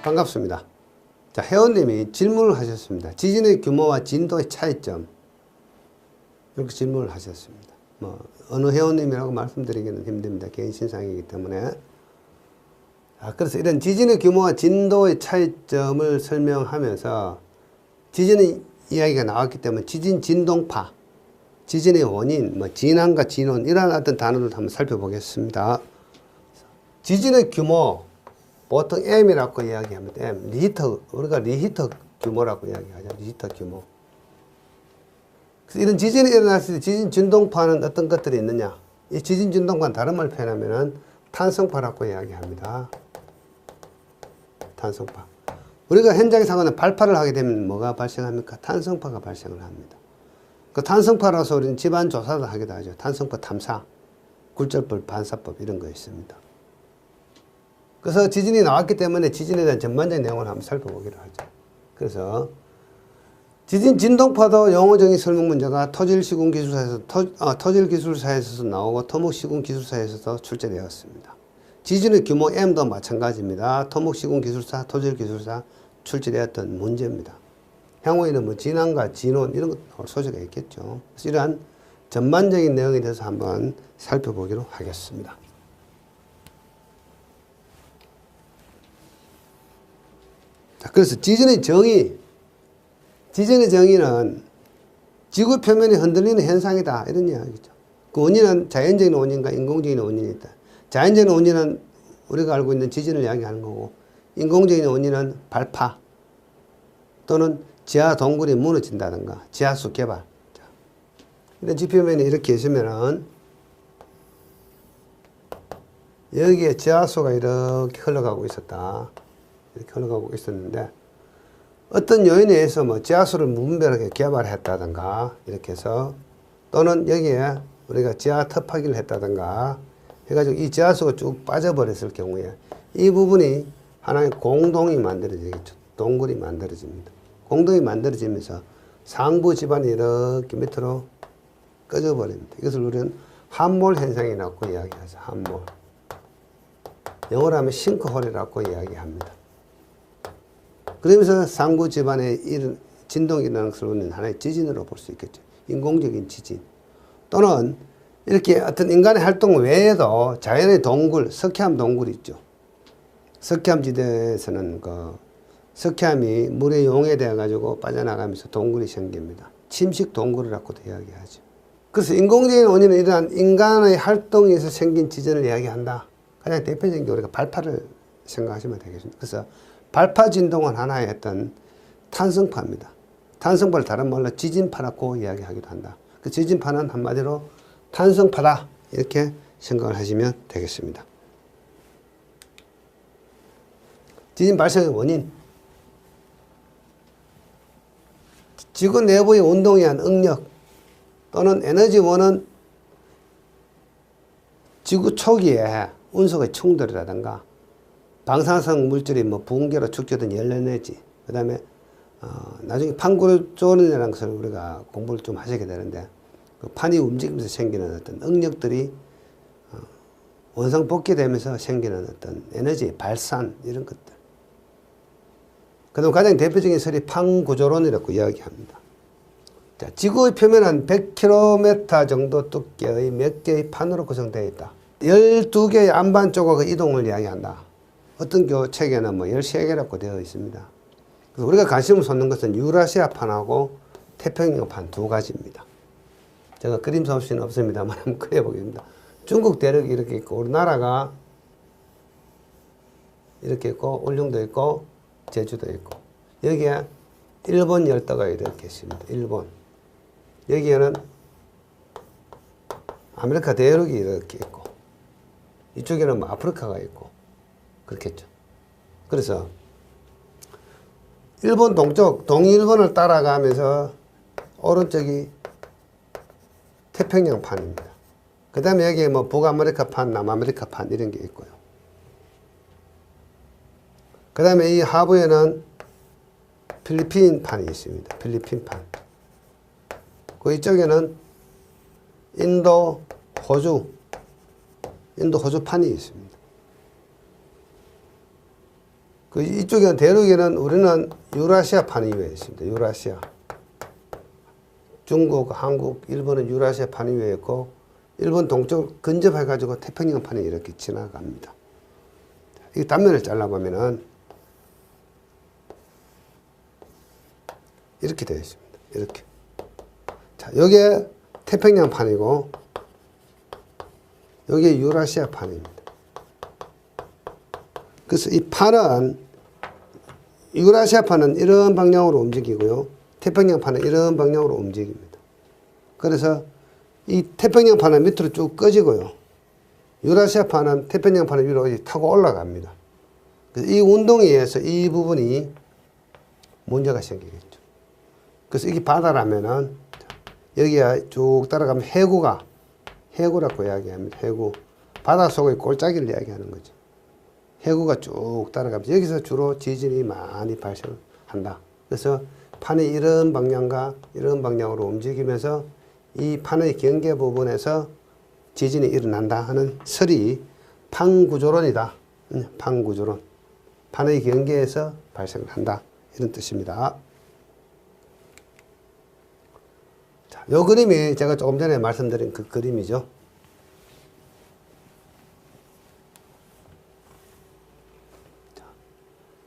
반갑습니다. 자, 회원님이 질문을 하셨습니다. 지진의 규모와 진도의 차이점. 이렇게 질문을 하셨습니다. 뭐, 어느 회원님이라고 말씀드리기는 힘듭니다. 개인 신상이기 때문에. 그래서 이런 지진의 규모와 진도의 차이점을 설명하면서 지진의 이야기가 나왔기 때문에 지진 진동파, 지진의 원인, 뭐 진앙과 진원 이런 어떤 단어를 한번 살펴보겠습니다. 지진의 규모 보통 M이라고 이야기합니다. M, 리히터, 우리가 리히터 규모라고 이야기하죠. 리히터 규모. 그래서 이런 지진이 일어났을 때 지진 진동파는 어떤 것들이 있느냐? 이 지진 진동파는 다른 말로 표현하면 탄성파라고 이야기합니다. 탄성파. 우리가 현장에 사고나 발파를 하게 되면 뭐가 발생합니까? 탄성파가 발생을 합니다. 그 탄성파라서 우리는 집안 조사도 하기도 하죠. 탄성파 탐사, 굴절법, 반사법 이런 거 있습니다. 그래서 지진이 나왔기 때문에 지진에 대한 전반적인 내용을 한번 살펴보기로 하죠. 그래서 지진 진동파도 용어적인 설명 문제가 토질기술사에서 나오고 토목시공기술사에서도 출제되었습니다. 지진의 규모 M도 마찬가지입니다. 토목시공기술사, 토질기술사 출제되었던 문제입니다. 향후에는 뭐 진앙과 진원 이런 것 소재가 있겠죠. 그래서 이러한 전반적인 내용에 대해서 한번 살펴보기로 하겠습니다. 자, 그래서 지진의 정의. 지진의 정의는 지구 표면이 흔들리는 현상이다. 이런 이야기죠. 그 원인은 자연적인 원인과 인공적인 원인이 있다. 자연적인 원인은 우리가 알고 있는 지진을 이야기하는 거고, 인공적인 원인은 발파 또는 지하 동굴이 무너진다든가 지하수 개발. 자, 이런 지표면이 이렇게 있으면은 여기에 지하수가 이렇게 흘러가고 있었다. 이렇게 흘러가고 있었는데 어떤 요인에 의해서 뭐 지하수를 무분별하게 개발했다든가 이렇게 해서 또는 여기에 우리가 지하 터파기를 했다든가 해가지고 이 지하수가 쭉 빠져버렸을 경우에 이 부분이 하나의 공동이 만들어지겠죠. 동굴이 만들어집니다. 공동이 만들어지면서 상부 지반이 이렇게 밑으로 꺼져버립니다. 이것을 우리는 함몰 현상이라고 이야기하죠. 함몰. 영어로 하면 싱크홀이라고 이야기합니다. 그러면서 상부 지반에 진동이 일어나는 것을 우리는 하나의 지진으로 볼 수 있겠죠. 인공적인 지진. 또는 이렇게 어떤 인간의 활동 외에도 자연의 동굴, 석회암 동굴이 있죠. 석회암 지대에서는 그 석회암이 물에 용해되어 가지고 빠져나가면서 동굴이 생깁니다. 침식 동굴이라고도 이야기하죠. 그래서 인공적인 원인은 이러한 인간의 활동에서 생긴 지진을 이야기한다. 가장 대표적인 게 우리가 발파를 생각하시면 되겠습니다. 그래서 발파 진동은 하나의 어떤 탄성파입니다. 탄성파를 다른 말로 지진파라고 이야기하기도 한다. 그 지진파는 한마디로 탄성파다. 이렇게 생각을 하시면 되겠습니다. 지진 발생의 원인. 지구 내부의 운동에 의한 응력 또는 에너지원은 지구 초기에 운석의 충돌이라든가 방사성 물질이 뭐 붕괴로 축적된 열에너지, 그 다음에 나중에 판구조론이라는 것을 우리가 공부를 좀 하시게 되는데 그 판이 움직이면서 생기는 어떤 응력들이 원상 복귀되면서 생기는 어떤 에너지 발산 이런 것들. 그 다음 가장 대표적인 설이 판구조론이라고 이야기합니다. 자, 지구의 표면은 100km 정도 두께의 몇 개의 판으로 구성되어 있다. 12개의 안반 조각의 이동을 이야기한다. 어떤 책에는 뭐 13개라고 되어 있습니다. 그래서 우리가 관심을 쏟는 것은 유라시아판하고 태평양판 두 가지입니다. 제가 그림 솜씨는 없습니다만 한번 그려보겠습니다. 중국 대륙이 이렇게 있고 우리나라가 이렇게 있고 울릉도 있고 제주도 있고 여기에 일본 열도가 이렇게 있습니다. 일본. 여기에는 아메리카 대륙이 이렇게 있고 이쪽에는 뭐 아프리카가 있고 그렇겠죠. 그래서 일본 동쪽, 동일본을 따라가면서 오른쪽이 태평양판입니다. 그 다음에 여기에 뭐 북아메리카판, 남아메리카판 이런 게 있고요. 그 다음에 이 하부에는 필리핀판이 있습니다. 필리핀판. 그 이쪽에는 인도, 호주판이 있습니다. 그 그 이쪽에는 대륙에는 우리는 유라시아 판 위에 있습니다. 유라시아. 중국, 한국, 일본은 유라시아 판 위에 있고 일본 동쪽을 근접해가지고 태평양 판이 이렇게 지나갑니다. 이 단면을 잘라보면은 이렇게 되어 있습니다. 이렇게. 자, 여기에 태평양 판이고 여기에 유라시아 판입니다. 그래서 이 판은 유라시아 판은 이런 방향으로 움직이고요. 태평양 판은 이런 방향으로 움직입니다. 그래서 이 태평양 판은 밑으로 쭉 꺼지고요. 유라시아 판은 태평양 판을 위로 타고 올라갑니다. 그래서 이 운동에 의해서 이 부분이 문제가 생기겠죠. 그래서 이게 바다라면은 여기가 쭉 따라가면 해구라고 이야기합니다. 해구. 바닷속의 골짜기를 이야기하는 거죠. 해구가 쭉 따라가면서 여기서 주로 지진이 많이 발생한다. 그래서 판이 이런 방향과 이런 방향으로 움직이면서 이 판의 경계 부분에서 지진이 일어난다 하는 설이 판구조론이다. 판구조론. 판의 경계에서 발생을 한다. 이런 뜻입니다. 자, 요 그림이 제가 조금 전에 말씀드린 그 그림이죠.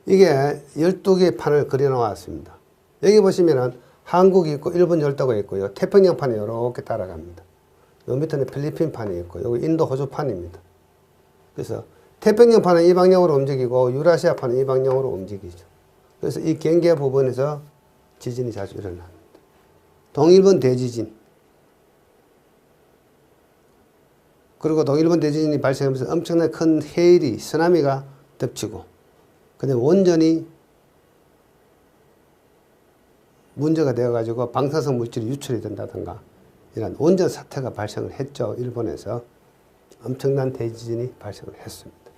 이게 12개의 판을 그려 놓았습니다. 여기 보시면은 한국이 있고 일본 열도가 있고요. 태평양 판이 이렇게 따라갑니다. 요 밑에는 필리핀 판이 있고 여기 인도 호주 판입니다. 그래서 태평양 판은 이 방향으로 움직이고 유라시아 판은 이 방향으로 움직이죠. 그래서 이 경계 부분에서 지진이 자주 일어납니다. 동일본 대지진. 그리고 동일본 대지진이 발생하면서 엄청나게 큰 해일이 쓰나미가 덮치고 근데 원전이 문제가 되어가지고 방사성 물질이 유출이 된다든가 이런 원전 사태가 발생을 했죠. 일본에서 엄청난 대지진이 발생을 했습니다.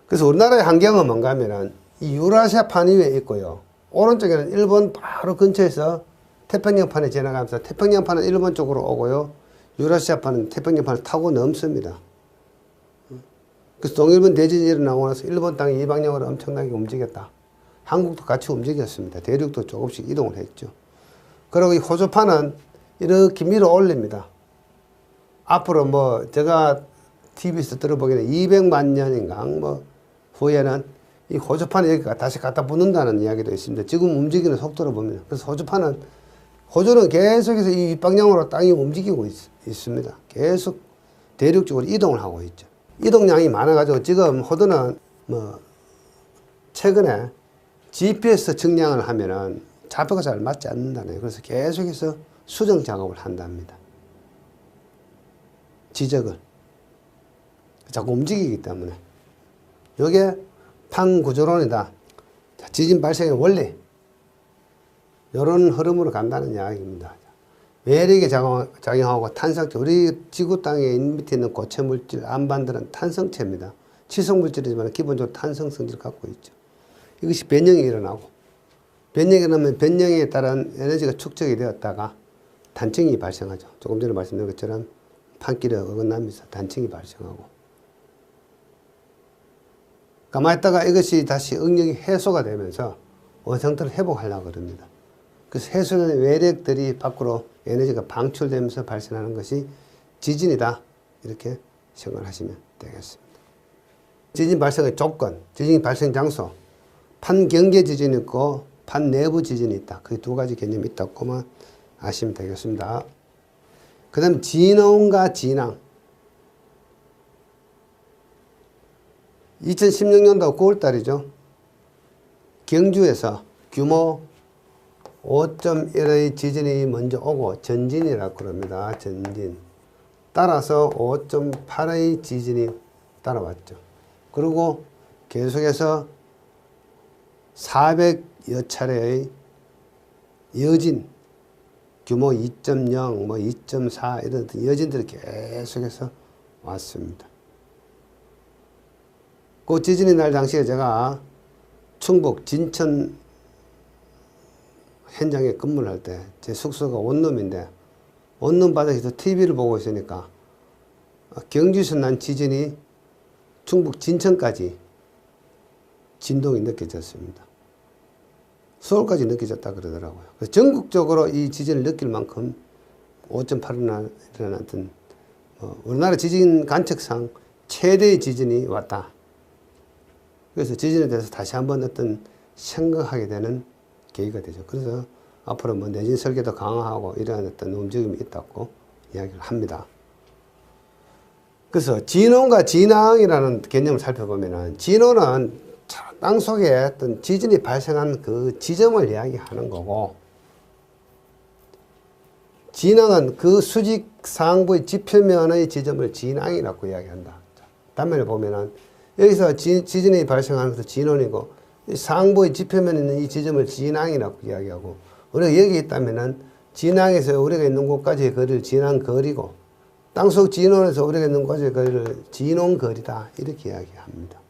그래서 우리나라의 환경은 뭔가 하면은 이 유라시아 판 위에 있고요. 오른쪽에는 일본 바로 근처에서 태평양판에 지나가면서 태평양판은 일본 쪽으로 오고요. 유라시아판은 태평양판을 타고 넘습니다. 그래서 동일본 대지진이 일어나고 나서 일본 땅이 이 방향으로 엄청나게 움직였다. 한국도 같이 움직였습니다. 대륙도 조금씩 이동을 했죠. 그리고 이 호주판은 이렇게 밀어 올립니다. 앞으로 뭐 제가 TV에서 들어보기에는 200만 년인가 뭐 후에는 이 호주판이 여기가 다시 갖다 붙는다는 이야기도 있습니다. 지금 움직이는 속도로 보면. 그래서 호주는 계속해서 이 방향으로 땅이 움직이고 있습니다. 계속 대륙 쪽으로 이동을 하고 있죠. 이동량이 많아가지고 지금 호주는 뭐 최근에 GPS 측량을 하면은 좌표가 잘 맞지 않는다네요. 그래서 계속해서 수정 작업을 한답니다. 지적을. 자꾸 움직이기 때문에. 이게 판구조론이다. 지진 발생의 원리. 이런 흐름으로 간다는 이야기입니다. 외력이 작용하고 탄성체. 우리 지구 땅에 밑에 있는 고체 물질, 암반들은 탄성체입니다. 치성 물질이지만 기본적으로 탄성 성질을 갖고 있죠. 이것이 변형이 일어나고, 변형이 일어나면 변형에 따른 에너지가 축적이 되었다가 단층이 발생하죠. 조금 전에 말씀드린 것처럼 판길에 어긋나면서 단층이 발생하고. 가만히 있다가 이것이 다시 응력이 해소가 되면서 원상태를 회복하려고 그럽니다. 그래서 해소된 외력들이 밖으로 에너지가 방출되면서 발생하는 것이 지진이다. 이렇게 생각을 하시면 되겠습니다. 지진 발생의 조건, 지진 발생 장소, 판경계 지진이 있고 판내부 지진이 있다. 그 두 가지 개념이 있다고만 아시면 되겠습니다. 그 다음 진원과 진앙. 2016년도 9월달이죠. 경주에서 규모 5.1의 지진이 먼저 오고 전진이라고 그럽니다. 전진. 따라서 5.8의 지진이 따라왔죠. 그리고 계속해서 400여 차례의 여진, 규모 2.0, 뭐 2.4 이런 여진들이 계속해서 왔습니다. 그 지진이 날 당시에 제가 충북 진천 현장에 근무를 할 때 제 숙소가 원룸인데 원룸 바닥에서 TV를 보고 있으니까 경주에서 난 지진이 충북 진천까지 진동이 느껴졌습니다. 서울까지 느껴졌다 그러더라고요. 그래서 전국적으로 이 지진을 느낄 만큼 5.8을 일어났던 우리나라 지진 관측상 최대의 지진이 왔다. 그래서 지진에 대해서 다시 한번 어떤 생각하게 되는 계기가 되죠. 그래서 앞으로 뭐 내진 설계도 강화하고 이러한 어떤 움직임이 있다고 이야기를 합니다. 그래서 진원과 진앙이라는 개념을 살펴보면은 진원은 땅속에 어떤 지진이 발생한 그 지점을 이야기하는 거고, 진앙은 그 수직 상부의 지표면의 지점을 진앙이라고 이야기한다. 단면을 보면은 여기서 지진이 발생하는 것도 진원이고, 상부의 지표면에 있는 이 지점을 진앙이라고 이야기하고, 우리가 여기 있다면은 진앙에서 우리가 있는 곳까지의 거리를 진앙거리고, 땅속 진원에서 우리가 있는 곳의 거리를 진원거리다 이렇게 이야기합니다.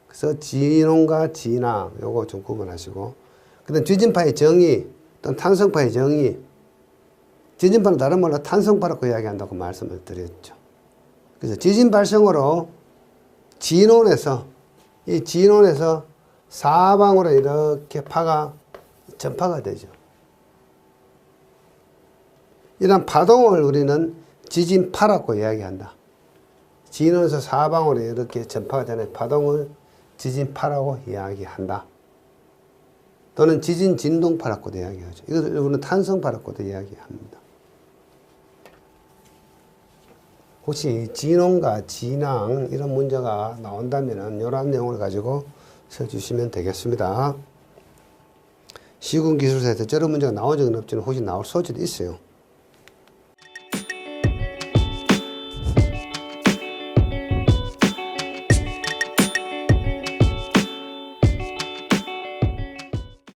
그래서 진원과 진앙 요거 좀 구분하시고, 그다음 지진파의 정의 또는 탄성파의 정의, 지진파는 다른 말로 탄성파라고 이야기한다고 말씀을 드렸죠. 그래서 지진 발생으로 진원에서 이 진원에서 사방으로 이렇게 파가 전파가 되죠. 이런 파동을 우리는 지진파라고 이야기한다. 진원에서 사방으로 이렇게 전파가 되는 파동을 지진파라고 이야기한다. 또는 지진 진동파라고도 이야기하죠. 이것을 우리는 탄성파라고도 이야기합니다. 혹시 진원과 진앙 이런 문제가 나온다면 이러한 내용을 가지고 써주시면 되겠습니다. 시군기술사에서 저런 문제가 나온 적은 없지만 혹시 나올 소지도 있어요.